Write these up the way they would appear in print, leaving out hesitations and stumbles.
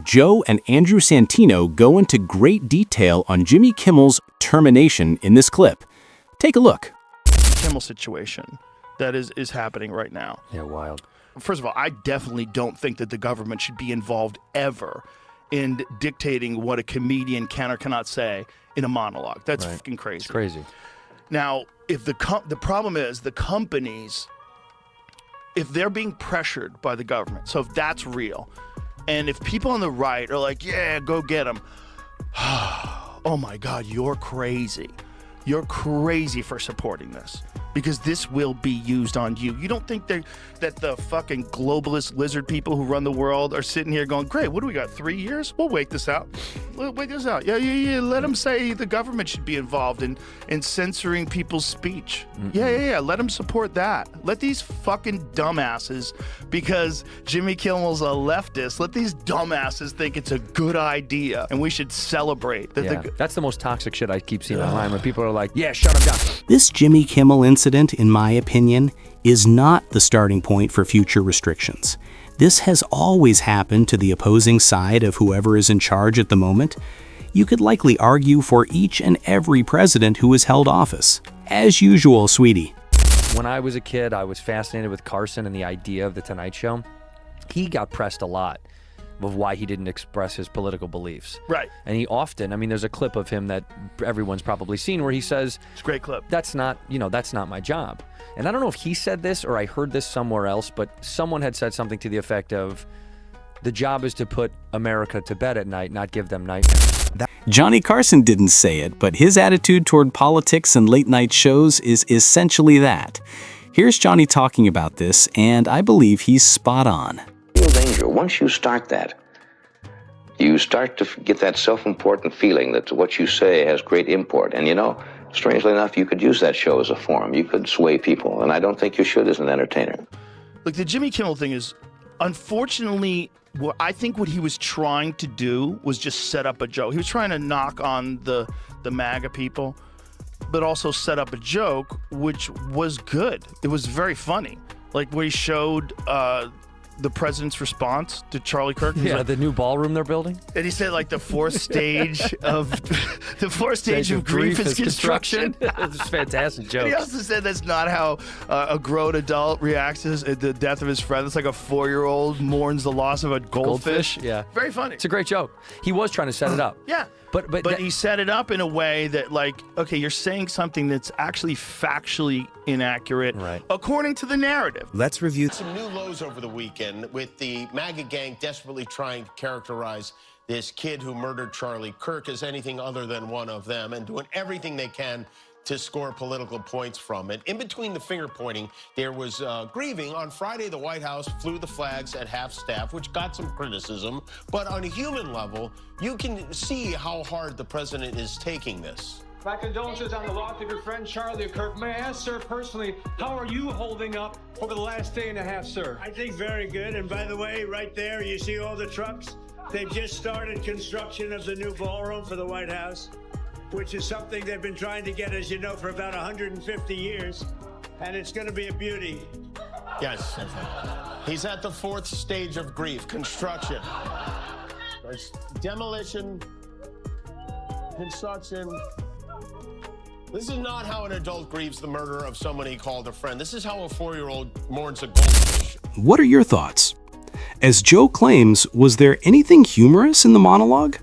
Joe and Andrew Santino go into great detail on Jimmy Kimmel's termination in this clip. Take a look. Kimmel situation that is happening right now. Yeah, wild. First of all, I definitely don't think that the government should be involved ever in dictating what a comedian can or cannot say in a monologue. That's fucking crazy. It's crazy. Now, if the problem is the companies, if they're being pressured by the government, so if that's real, and if people on the right are like, yeah, go get them, oh my God, you're crazy. You're crazy for supporting this because this will be used on you. You don't think that the fucking globalist lizard people who run the world are sitting here going, great, what do we got, 3 years? We'll wait this out. We'll wait this out. Yeah. Let them say the government should be involved in censoring people's speech. Yeah. Let them support that. Let these fucking dumbasses, because Jimmy Kimmel's a leftist, let these dumbasses think it's a good idea and we should celebrate. That's the most toxic shit I keep seeing online when people are like, yeah, shut him down. This Jimmy Kimmel incident, in my opinion, is not the starting point for future restrictions. This has always happened to the opposing side of whoever is in charge at the moment. You could likely argue for each and every president who has held office. As usual, sweetie. When I was a kid, I was fascinated with Carson and the idea of The Tonight Show. He got pressed a lot of why he didn't express his political beliefs. Right. And he often, I mean, there's a clip of him that everyone's probably seen where he says, it's a great clip. That's not my job. And I don't know if he said this or I heard this somewhere else, but someone had said something to the effect of, the job is to put America to bed at night, not give them nightmares. Johnny Carson didn't say it, but his attitude toward politics and late-night shows is essentially that. Here's Johnny talking about this, and I believe he's spot on. Real danger. Once you start that, you start to get that self-important feeling that what you say has great import. And strangely enough, you could use that show as a forum. You could sway people, and I don't think you should as an entertainer. Look, the Jimmy Kimmel thing is, unfortunately, I think what he was trying to do was just set up a joke. He was trying to knock on the MAGA people, but also set up a joke, which was good. It was very funny. Like where he showed the president's response to Charlie Kirk. Yeah, like, the new ballroom they're building. And he said like the fourth stage of grief is construction. It's a fantastic joke. He also said that's not how a grown adult reacts to the death of his friend. It's like a 4-year-old mourns the loss of a goldfish. Yeah, very funny. It's a great joke. He was trying to set it up. Yeah. But he set it up in a way that, like, okay, you're saying something that's actually factually inaccurate, according to the narrative. Let's review some new lows over the weekend with the MAGA gang desperately trying to characterize this kid who murdered Charlie Kirk as anything other than one of them and doing everything they can to score political points from it. In between the finger pointing, there was grieving. On Friday, the White House flew the flags at half-staff, which got some criticism. But on a human level, you can see how hard the president is taking this. My condolences on the loss of your friend Charlie Kirk. May I ask, sir, personally, how are you holding up over the last day and a half, sir? I think very good. And by the way, right there, you see all the trucks? They've just started construction of the new ballroom for the White House, which is something they've been trying to get, as you know, for about 150 years. And it's going to be a beauty. Yes. He's at the fourth stage of grief, construction. There's demolition, construction. This is not how an adult grieves the murder of someone he called a friend. This is how a 4-year-old mourns a goldfish. What are your thoughts? As Joe claims, was there anything humorous in the monologue?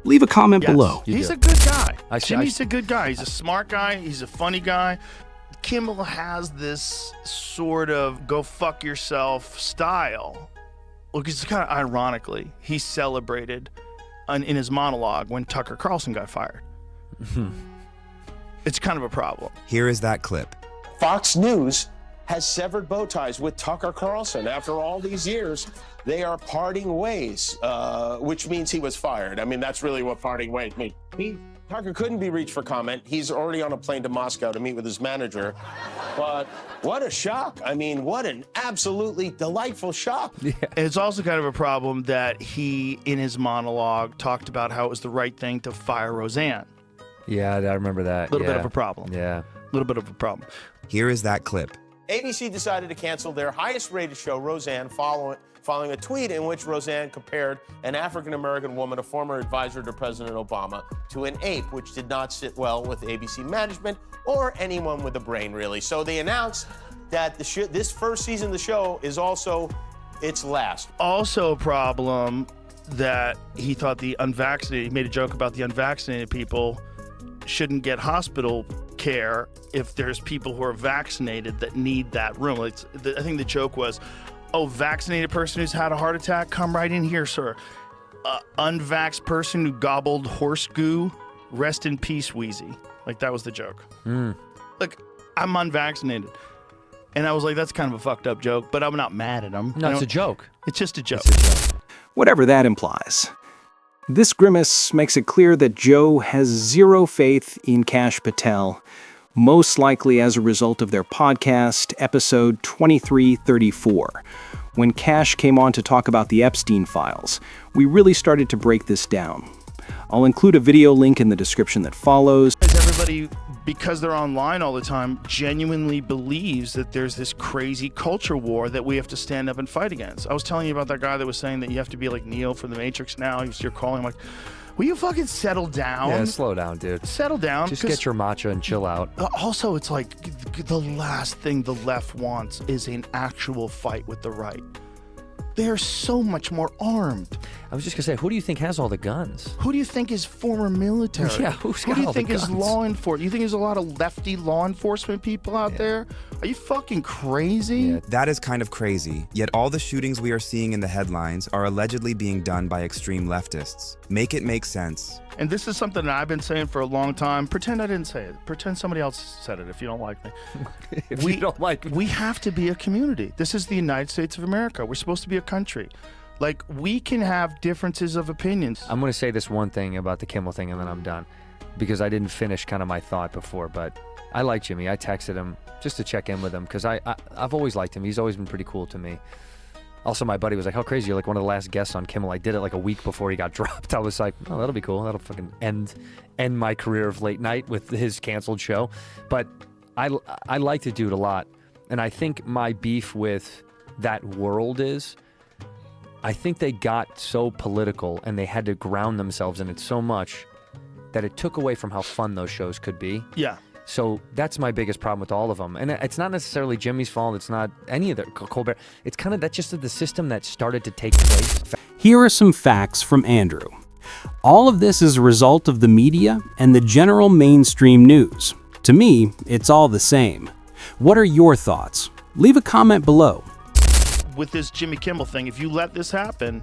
Leave a comment below. He's a good guy. Jimmy's a good guy. He's a smart guy. He's a funny guy. Kimmel has this sort of go fuck yourself style. Look, it's kind of ironically, he celebrated in his monologue when Tucker Carlson got fired. It's kind of a problem. Here is that clip. Fox News has severed bow ties with Tucker Carlson. After all these years, they are parting ways, which means he was fired. I mean, that's really what parting ways mean. Tucker couldn't be reached for comment. He's already on a plane to Moscow to meet with his manager. But what a shock. I mean, what an absolutely delightful shock. Yeah. And it's also kind of a problem that he, in his monologue, talked about how it was the right thing to fire Roseanne. Yeah, I remember that. A little bit of a problem. Yeah. A little bit of a problem. Here is that clip. ABC decided to cancel their highest-rated show, Roseanne, following a tweet in which Roseanne compared an African-American woman, a former advisor to President Obama, to an ape, which did not sit well with ABC management or anyone with a brain, really. So they announced that this first season of the show is also its last. Also a problem that he thought he made a joke about the unvaccinated people shouldn't get hospital care if there's people who are vaccinated that need that room. I think the joke was, oh, vaccinated person who's had a heart attack, come right in here, sir. Unvaxxed person who gobbled horse goo, rest in peace, Wheezy. Like, that was the joke. Like, I'm unvaccinated. And I was like, that's kind of a fucked up joke, but I'm not mad at him. No, it's a joke. It's just a joke. Whatever that implies. This grimace makes it clear that Joe has zero faith in Kash Patel, most likely as a result of their podcast, episode 2334. When Kash came on to talk about the Epstein files, we really started to break this down. I'll include a video link in the description that follows. Everybody, because they're online all the time, genuinely believes that there's this crazy culture war that we have to stand up and fight against. I was telling you about that guy that was saying that you have to be like Neo from the Matrix now. You're calling him like, will you fucking settle down? Yeah, slow down, dude. Settle down. Just get your matcha and chill out. Also, it's like the last thing the left wants is an actual fight with the right. They're so much more armed. I was just going to say, who do you think has all the guns? Who do you think is former military? Yeah, who do you all think the is guns? law enforcement? You think there's a lot of lefty law enforcement people out there? Are you fucking crazy? Yeah. That is kind of crazy, yet all the shootings we are seeing in the headlines are allegedly being done by extreme leftists. Make it make sense. And this is something that I've been saying for a long time. Pretend I didn't say it. Pretend somebody else said it if you don't like me. You don't like me. We have to be a community. This is the United States of America. We're supposed to be a country. Like, we can have differences of opinions. I'm going to say this one thing about the Kimmel thing and then I'm done. Because I didn't finish kind of my thought before, but I like Jimmy. I texted him just to check in with him because I've always liked him. He's always been pretty cool to me. Also, my buddy was like, how crazy, you're like one of the last guests on Kimmel. I did it like a week before he got dropped. I was like, oh, that'll be cool. That'll fucking end my career of late night with his canceled show. But I like the dude a lot. And I think my beef with that world is, I think they got so political and they had to ground themselves in it so much that it took away from how fun those shows could be. Yeah. So that's my biggest problem with all of them. And it's not necessarily Jimmy's fault. It's not any of the Colbert. It's kind of that's just the system that started to take place. Here are some facts from Andrew. All of this is a result of the media and the general mainstream news. To me, it's all the same. What are your thoughts? Leave a comment below. With this Jimmy Kimmel thing, if you let this happen,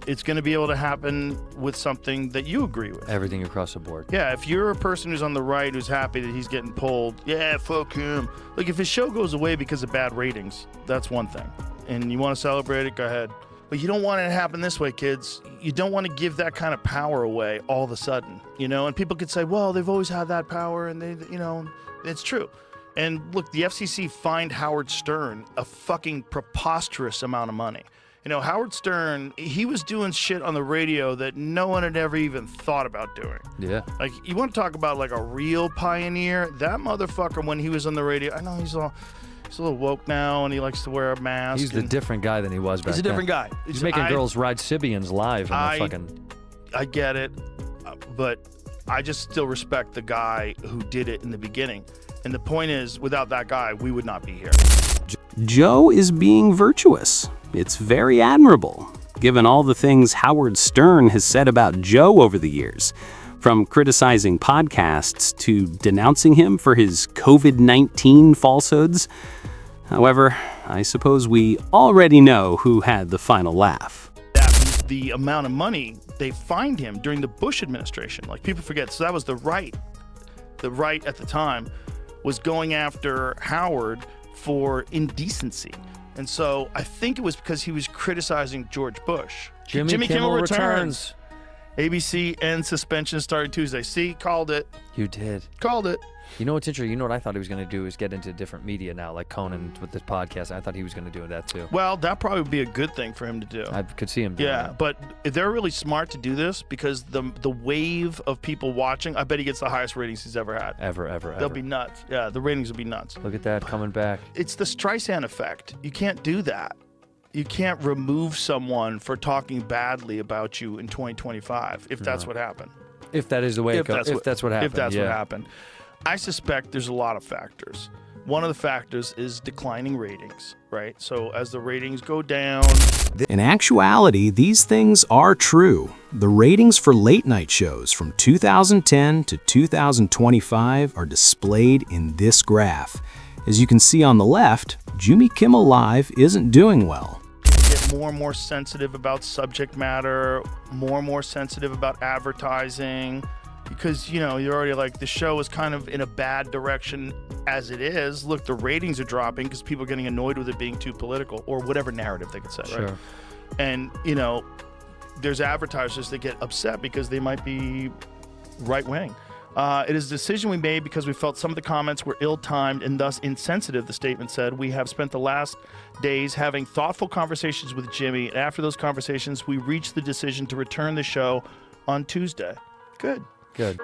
it's going to be able to happen with something that you agree with. Everything across the board. Yeah, if you're a person who's on the right who's happy that he's getting pulled, yeah, fuck him. Like, if his show goes away because of bad ratings, that's one thing. And you want to celebrate it, go ahead. But you don't want it to happen this way, kids. You don't want to give that kind of power away all of a sudden, you know? And people could say, well, they've always had that power, and they, you know, it's true. And look, the FCC fined Howard Stern a fucking preposterous amount of money. You know, Howard Stern, he was doing shit on the radio that no one had ever even thought about doing. Yeah. Like, you want to talk about like a real pioneer? That motherfucker, when he was on the radio, I know he's a little woke now and he likes to wear a mask. He's the different guy than he was back then. He's a different guy. He's making girls ride Sibians live. I get it, but I just still respect the guy who did it in the beginning. And the point is, without that guy, we would not be here. Joe is being virtuous. It's very admirable, given all the things Howard Stern has said about Joe over the years, from criticizing podcasts to denouncing him for his COVID-19 falsehoods. However, I suppose we already know who had the final laugh. The amount of money they fined him during the Bush administration, like, people forget, so that was the right. The right at the time was going after Howard for indecency. And so I think it was because he was criticizing George Bush. Jimmy Kimmel returns. ABC ends suspension starting Tuesday. See, called it. You did. Called it. You know what's interesting? You know what I thought he was going to do is get into different media now, like Conan with this podcast. I thought he was going to do that too. Well, that probably would be a good thing for him to do. I could see him doing that. But they're really smart to do this because the wave of people watching, I bet he gets the highest ratings he's ever had. Ever. They'll be nuts. Yeah, the ratings will be nuts. Look at that coming back. It's the Streisand effect. You can't do that. remove someone for talking badly about you in 2025 if that's what happened. If that is the way it goes. If that's what happened. If that's what happened. I suspect there's a lot of factors. One of the factors is declining ratings, right? So as the ratings go down... In actuality, these things are true. The ratings for late-night shows from 2010 to 2025 are displayed in this graph. As you can see on the left, Jimmy Kimmel Live isn't doing well. Get more and more sensitive about subject matter, more and more sensitive about advertising, because, you know, you're already like, the show is kind of in a bad direction as it is. Look, the ratings are dropping because people are getting annoyed with it being too political, or whatever narrative they could say, right? And, you know, there's advertisers that get upset because they might be right-wing. It is a decision we made because we felt some of the comments were ill-timed and thus insensitive, the statement said. We have spent the last days having thoughtful conversations with Jimmy, and after those conversations, we reached the decision to return the show on Tuesday. Good. Good.